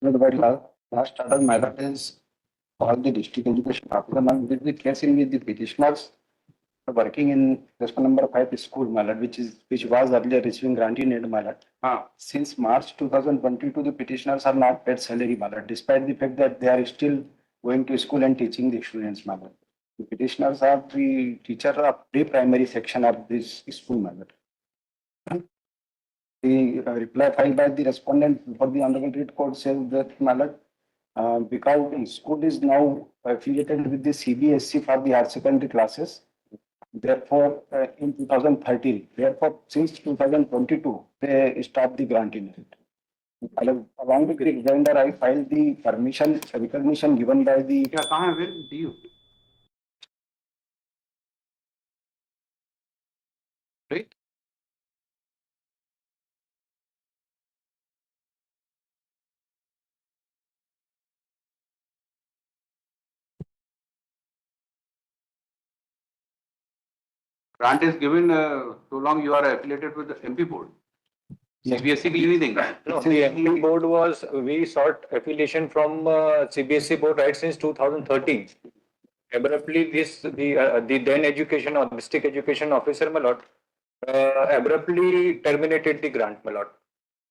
But last order matter is all the district education officer now with the case in with the petitioners working in response number 5 school malad, which was earlier receiving grant in aid malad. Since March 2022, the petitioners are not paid salary malad, despite the fact that they are still going to school and teaching the students malad. The petitioners are the teacher of pre-primary section of this school malad. The reply filed by the respondent for the Honorable Read Court says that malad, because the school is now affiliated with the CBSE for the higher secondary classes. Therefore, in 2013, therefore, since 2022, they stopped the grant in it. Along with the remainder, I filed the permission, recognition given by the. क्या कहाँ है फिर DU? Right? Grant is given so long you are affiliated with the MP board. CBSE के लिए नहीं देंगे. No, the MP board was, we sought affiliation from CBSE board right since 2013. Abruptly, the then education or district education officer, my lord, abruptly terminated the grant, my lord,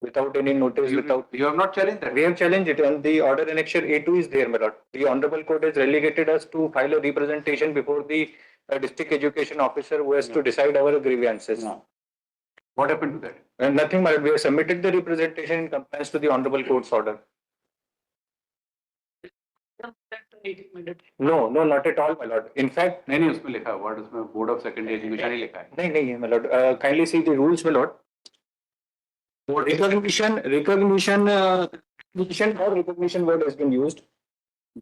without any notice, You have not challenged that. We have challenged it, and the order annexure A2 is there, my lord. The honorable court has relegated us to file a representation before the district education officer who has to decide our grievances. No. What happened to that? And nothing, my lord. We have submitted the representation in compliance to the honorable court's order. No, not at all, my lord. In fact, नहीं उसमें लिखा है what उसमें board of secondary education ही लिखा है. नहीं, my lord. Kindly see the rules, my lord. Recognition word has been used.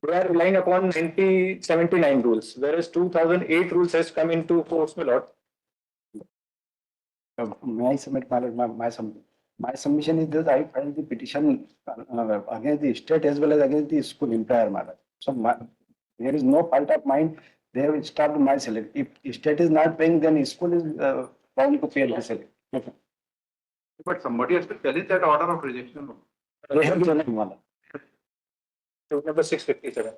They are relying upon 1979 rules, whereas 2008 rules has come into force, my lord. May I submit my submission is that I filed the petition against the state as well as against the school entire matter. So there is no fault of mine. They have stopped my salary. If state is not paying, then school is bound to pay the salary. But somebody has to challenge that order of rejection. They have given it. Number 657.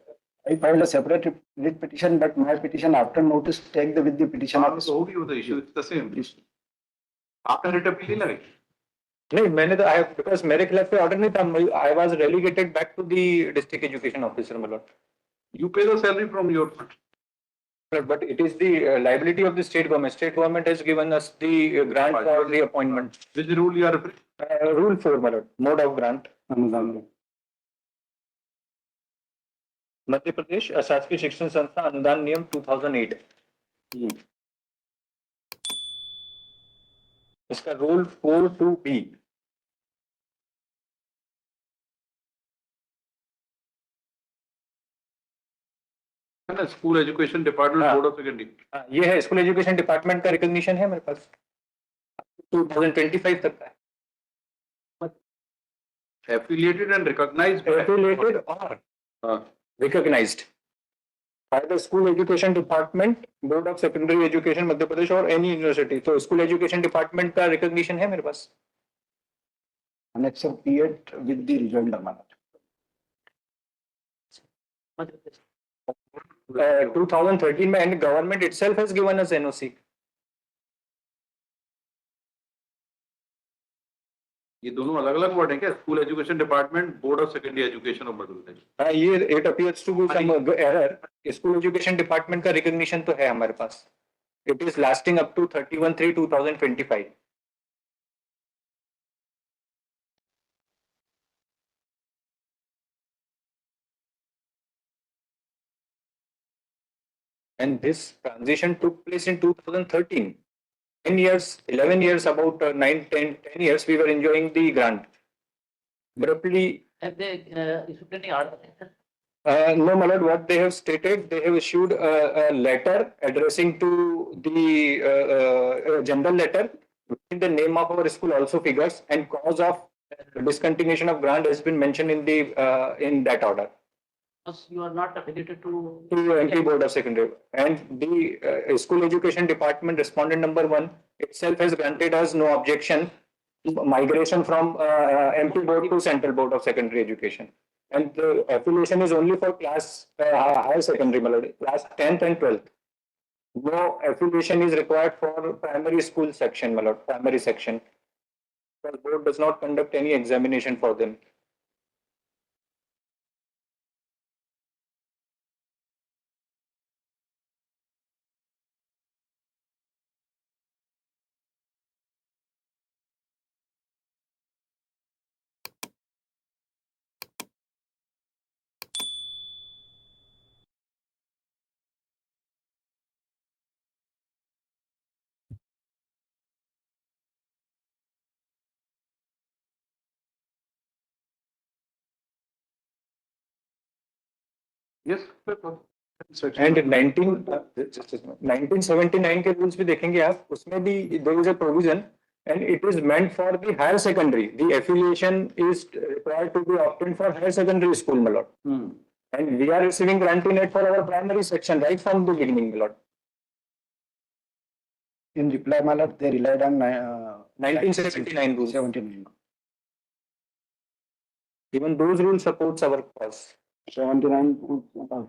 I filed a separate writ petition, but my petition after notice take with the petition of. So who the issue? It's the same. After writ appeal ही लगे. नहीं मैंने तो because मेरे खिलाफ कोई order नहीं था. I was relegated back to the district education officer, my lord. You pay the salary from your fund. But it is the liability of the state government. State government has given us the grant for the appointment. Which rule you are referring? Rule 4, my lord. Mode of grant. Madhya Pradesh अशासकीय शिक्षण संस्था अनुदान नियम 2008. इसका rule 4(2)B. School education department board of secondary. ये है school education department का recognition है मेरे पास 2025 तक का है. Affiliated and recognized. Affiliated or recognized by the school education department, board of secondary education Madhya Pradesh और any university. तो स्कूल एजुकेशन डिपार्टमेंट का रिकॉग्निशन है मेरे पास. Annexure P8 with the rejoinder manner. 2013 में and government itself has given us NOC. ये दोनों अलग अलग वर्ड है क्या? School education department, board of secondary education और बदलते हैं. ये it appears to be some error. School education department का रिकॉग्निशन तो है हमारे पास. It is lasting up to 31/3/2025. And this transition took place in 2013. 10 years, 11 years, about 9, 10 years, we were enjoying the grant. Abruptly. Have they issued any order? No, my lord, what they have stated, they have issued a letter addressing to the general letter. In the name of our school also figures, and cause of discontinuation of grant has been mentioned in the in that order. You are not affiliated to MP Board of Secondary, and the school education department respondent number 1 itself has granted us no objection migration from MP board to Central Board of Secondary Education. And the affiliation is only for class higher secondary, class 10th and 12th. No affiliation is required for primary school section, primary section. The board does not conduct any examination for them. Yes. And 1979 के rules भी देखेंगे आप, उसमें भी there is a provision and it is meant for the higher secondary. The affiliation is required to be obtained for higher secondary school, my lord. And we are receiving grantee net for our primary section right from the beginning, my lord. In reply, my lord, they relied on 1979 rules. 79. Even those rules supports our cause. 79. Rule 5.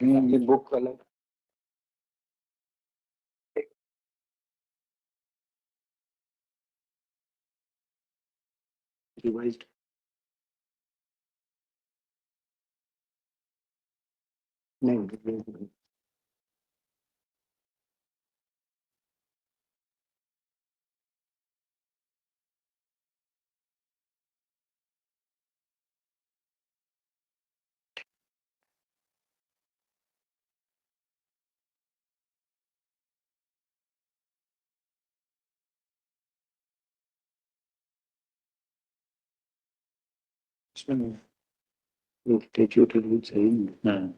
ये book वाला Revised. नहीं, इसमें नहीं। Statute rule सही नहीं।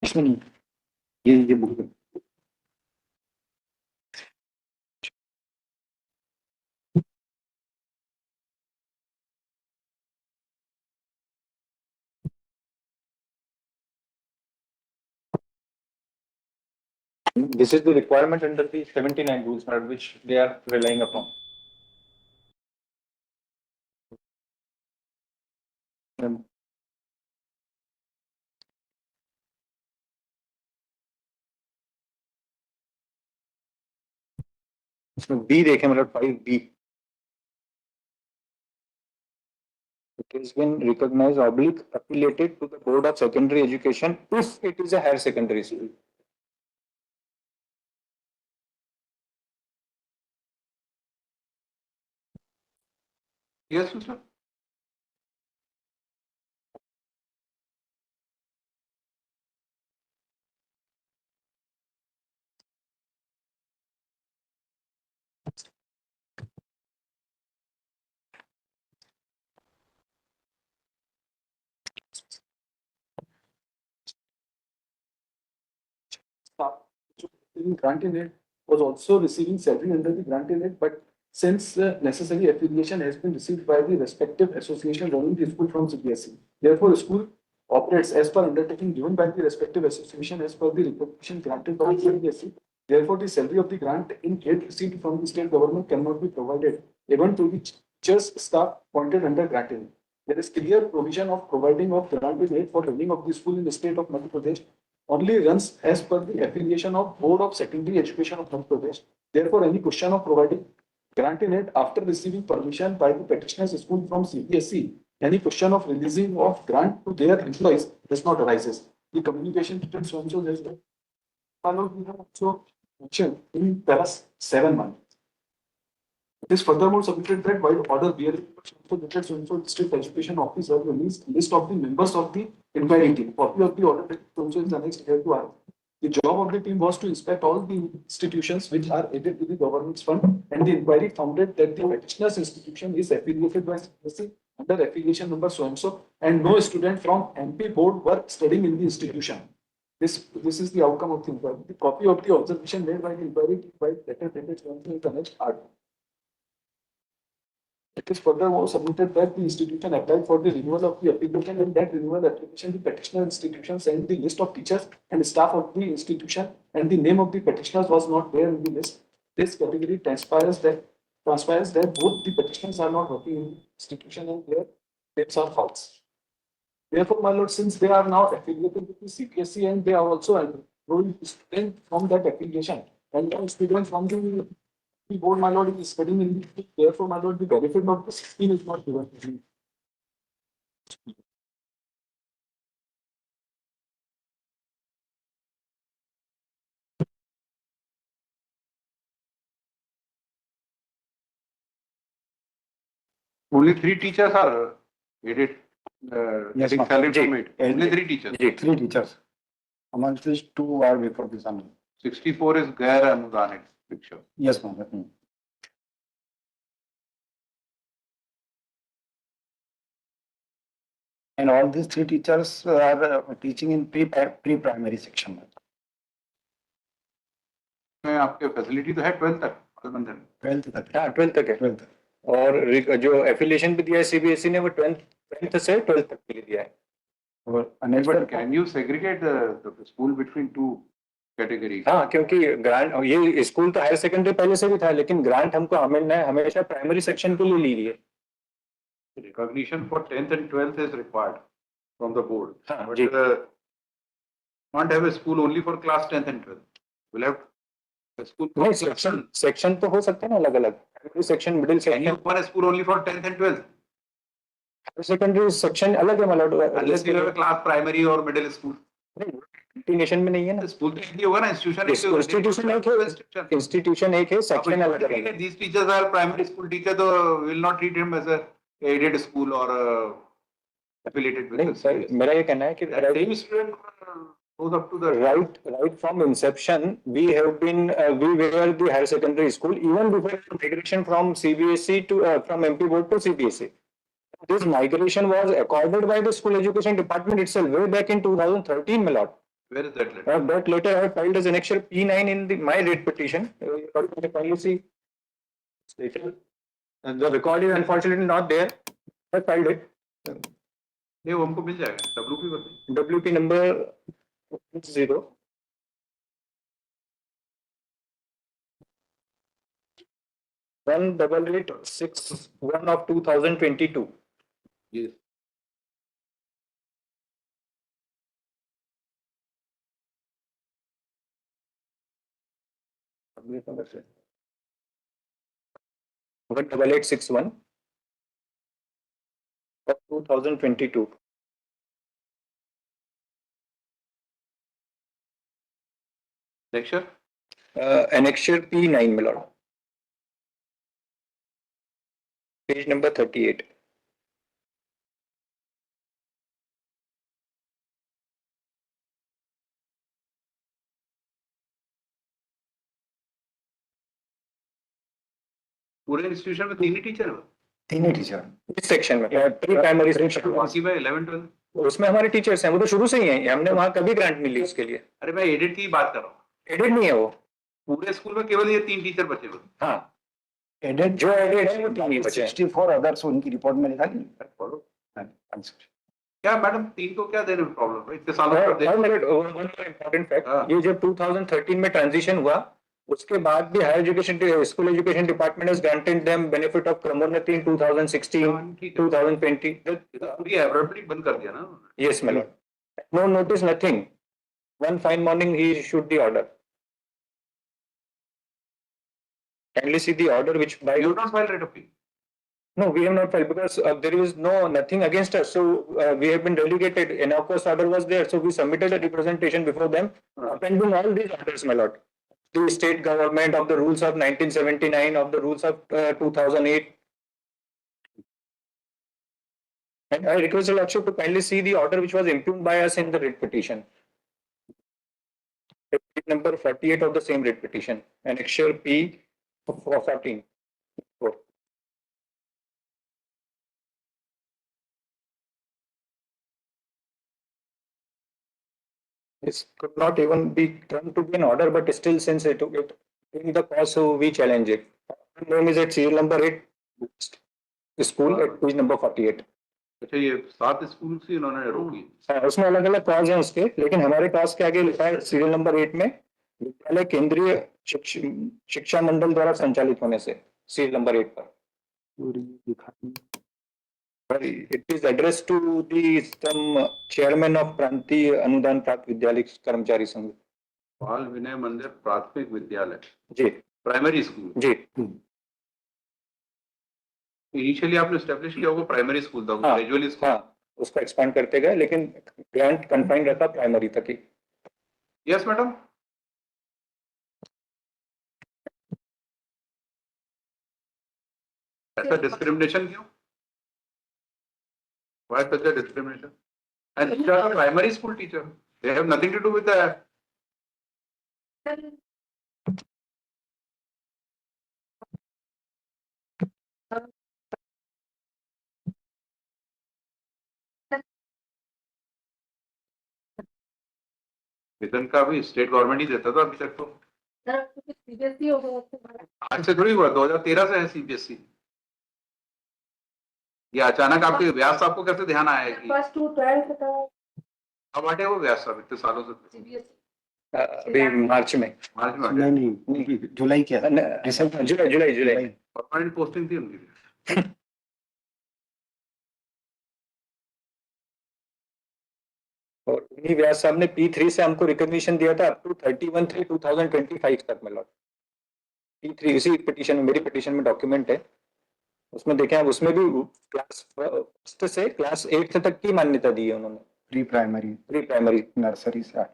इसमें नहीं, ये बुक है। This is the requirement under the 79 rules, which they are relying upon. इसमें B देखें, मतलब 5B. It has been recognized oblique affiliated to the Board of Secondary Education if it is a higher secondary school. Yes, sir. Grantee net was also receiving salary under the grantee net, but since necessary affiliation has been received by the respective association running the school from CBSE, therefore school operates as per undertaking given by the respective association as per the recognition granted by CBSE. Therefore, the salary of the grant in case received from the state government cannot be provided even to the teachers staff appointed under grantee net. There is clear provision of providing of grantee net for running of the school in the state of Madhya Pradesh only runs as per the affiliation of Board of Secondary Education of Madhya Pradesh. Therefore, any question of providing grantee net after receiving permission by the petitioner's school from CBSE, any question of releasing of grant to their employees does not arises. The communication between so-and-so is also mentioned in para 7 months. It is furthermore submitted that while order bearing so-and-so district education officer released list of the members of the inquiry team. Copy of the order so-and-so is annexed here to us. The job of the team was to inspect all the institutions which are aided to the government's fund, and the inquiry found that the petitioner's institution is affiliated by CBSE under affiliation number so and so, and no student from MP board were studying in the institution. This is the outcome of the inquiry. The copy of the observation made by the inquiry by letter dated 20th annexed art. It is furthermore submitted that the institution applied for the renewal of the application, and that renewal application, the petitioner institution sent the list of teachers and staff of the institution, and the name of the petitioners was not there in the list. This category transpires that both the petitioners are not working in the institution and their names are false. Therefore, my lord, since they are now affiliated with the CPSC and they are also enrolled student from that affiliation, and no student from the board, my lord, is studying in the, therefore, my lord, the benefit of the 16 is not given to me. Only 3 teachers are aided, Yes, getting ma'am. salary from Ji. it. Only 3 teachers. 3 teachers. Amongst these 2 are before the exam. 64 is Gair Anudanic picture. Yes, ma'am. And all these 3 teachers are teaching in pre-primary section. में आपके facility तो है 12th तक अलबंदर में। 12th तक. हाँ 12th तक है 12th. और जो एफिलिएशन भी दिया है सीबीएसई ने वो 12th से 12th तक के लिए दिया है. और annexed But can you segregate the school between 2 categories? हाँ क्योंकि ग्रांट ये स्कूल तो हायर सेकेंडरी पहले से भी था लेकिन ग्रांट हमको हमने हमेशा प्राइमरी सेक्शन के लिए ली है. Recognition for 10th and 12th is required from the board. हाँ, But जी. can't have a school only for class 10th and 12th. We'll have a school for नहीं सेक्शन तो हो सकते हैं ना अलग अलग. Primary section middle Can you section open a school only for 10th and 12th? Secondary section अलग है मतलब Unless you have a class primary or middle school. Nation में नहीं है ना. स्कूल तो एक ही होगा ना, इंस्टीट्यूशन इंस्टीट्यूशन एक है इंस्टीट्यूशन एक है सेक्शन अलग अलग है. These teachers are primary school teacher, so we will not treat him as a aided school or affiliated with नहीं the सर मेरा ये कहना है कि That same student goes up to the right from inception we have been we were the higher secondary school even before migration from CBSE to from MP board to CBSE. This migration was accorded by the school education department itself way back in 2013, my lord. Where is that letter? That letter I have filed as annexure P9 in my writ petition. You can see later. The record is unfortunately not there. I filed it. नहीं वो हमको मिल जाएगा. WP बताइए. WP number 0 18861 of 2022. Yes. What 8861 of 2022. Lecture? Annexure P9, my lord. Page number 38. पूरे institution में 3 ही teacher है. 3 ही teacher. इस section में प्री प्राइमरी सेक्शन बाकी में 11 12. उसमें हमारे टीचर्स हैं वो तो शुरू से ही हैं हमने वहाँ कभी ग्रांट नहीं ली उसके लिए. अरे मैं एडेड की बात कर रहा हूँ. एडेड नहीं है वो. पूरे स्कूल में केवल ये 3 टीचर बचे हुए. हाँ एडेड जो एडेड है वो 3 ही बचे हैं. 64 अदर्स उनकी रिपोर्ट में लिखा नहीं. फॉलो. हाँ. क्या मैडम 3 को क्या देने में प्रॉब्लम है? इतने सालों और तक देखो. इम्पोर्टेंट फैक्ट हाँ. ये जब 2013 में ट्रांजिशन हुआ उसके बाद भी higher education school education department has granted them benefit of क्रमोन्नति इन 2016 2020. पूरी एब्रप्टली बंद कर दिया ना. Yes, my lord. No notice, nothing. One fine morning, he issued the order. Kindly see the order which by. You have not filed rate of appeal. No, we have not filed because there is nothing against us. So we have been delegated. An AUKUS order was there. So we submitted a representation before them, pending all these orders, my lord. The state government of the rules of 1979, of the rules of 2008. And I request the Lordship to kindly see the order which was impugned by us in the writ petition. Number 48 of the same writ petition, annexure P 14. This could not even be turned to be an order, but still since it in the cause, so we challenge it. Name is at serial number 8, school at page number 48. अच्छा ये 7 school से इन्होंने रोकी। हाँ, उसमें अलग अलग class हैं उसके, लेकिन हमारे क्लास के आगे लिखा है सीरियल नंबर 8 में विद्यालय केंद्रीय शिक्षा मंडल द्वारा संचालित होने से सीरियल नंबर 8 पर। It is addressed to the some chairman of प्रांतीय अनुदान प्राप्त विद्यालय कर्मचारी संघ। बाल विनय मंदिर प्राथमिक विद्यालय जी प्राइमरी स्कूल। जी इनिशियली आपने स्टैब्लिश किया होगा प्राइमरी स्कूल था, हाँ, ग्रेजुअली स्कूल। हाँ, उसको एक्सपांड करते गए, लेकिन ग्रांट कन्फाइन रहता प्राइमरी तक ही। Yes madam. ऐसा डिस्क्रिमिनेशन क्यों? Why such a discrimination? And these are primary school teacher. They have nothing to do with that. वेतन का भी स्टेट गवर्नमेंट ही देता था अभी तक तो। सीबीएसई हो गया। आज से थोड़ी हुआ, 2013 से है सीबीएसई। ये अचानक आपके व्यास साहब को कैसे ध्यान आया कि फर्स्ट टू 12 का अब हटे वो व्यास साहब इतने सालों से? सीबीएसई अभी मार्च में मार्च में हटे। नहीं जुलाई क्या जुलाई जुलाई जुलाई परमानेंट पोस्टिंग थी उनकी। और उन्हीं व्यास साहब ने P3 से हमको रिकॉग्निशन दिया था अप टू 31/3/2025 तक मिला। P3 इसी पिटीशन में, मेरी पिटीशन में डॉक्यूमेंट है, उसमें देखें आप, उसमें भी क्लास फर्स्ट से क्लास 8 तक की मान्यता दी है उन्होंने। प्री प्राइमरी नर्सरी से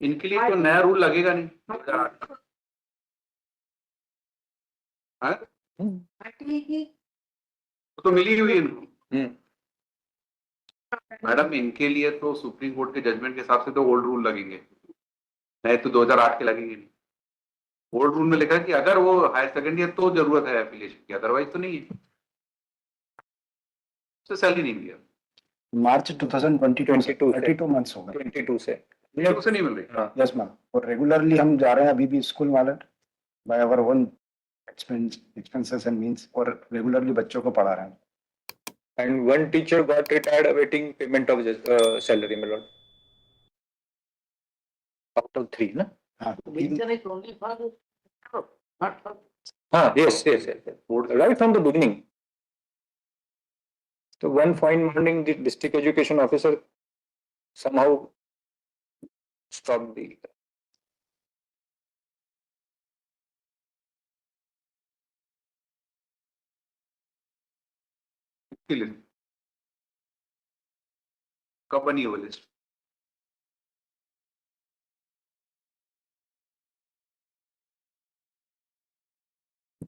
इनके लिए तो नया रूल लगेगा नहीं 2008 का। हाँ? तो मिली हुई है इनको। मैडम इनके लिए तो सुप्रीम कोर्ट के जजमेंट के हिसाब से तो ओल्ड रूल लगेंगे, नहीं तो 2008 के लगेंगे नहीं। ओल्ड रूल में लिखा है कि अगर वो हायर सेकेंडरी है तो जरूरत है एफिलिएशन की, अदरवाइज तो नहीं है। तो सैलरी नहीं मिली मार्च 2022 32 मंथ्स हो गए 22 से उसे नहीं मिल रही। Yes ma'am. और रेगुलरली हम जा रहे हैं अभी भी स्कूल वाले by our own expenses and means, और रेगुलरली बच्चों को पढ़ा रहे हैं। and one teacher got retired awaiting payment of salary, my lord, out of 3 na. हाँ Reason is only for not for Yes, right from the beginning. So one fine morning the district education officer somehow stopped the list कब बनी है वो list?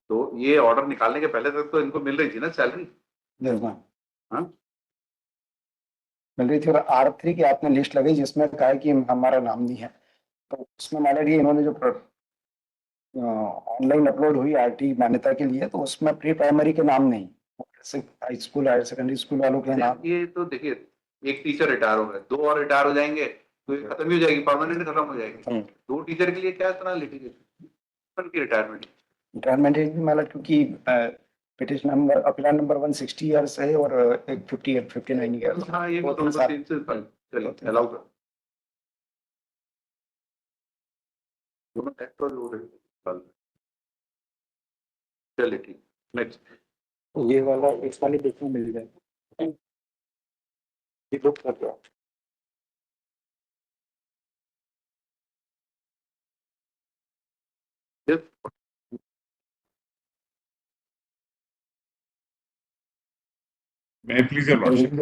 तो ये order निकालने के पहले तक तो इनको मिल रही थी ना सैलरी? यस मैम हाँ? मिल रही थी। और R3 की आपने लिस्ट लगाई जिसमें कहा है कि हमारा नाम नहीं है, तो उसमें मान लीजिए इन्होंने जो ऑनलाइन अपलोड हुई RT मान्यता के लिए, तो उसमें प्री प्राइमरी के नाम नहीं, high school higher secondary school वालों के नाम। ये तो देखिए एक टीचर रिटायर हो गए, 2 और रिटायर हो जाएंगे तो ये खत्म ही हो जाएगी, परमानेंट खत्म हो जाएगी। 2 टीचर के लिए क्या इतना लिटिगेशन की रिटायरमेंट एज भी मतलब, क्योंकि petition number appeal number 160 years है और एक 58 59 ईयर्स। हाँ ये दो तो तीन साल। चलिए अलाउ कर दोनों टैक्स और लोड है। चलिए ठीक नेक्स्ट। ये वाला इस वाली देखने मिल जाएगा, ये बुक कर दो। May I please your lordship?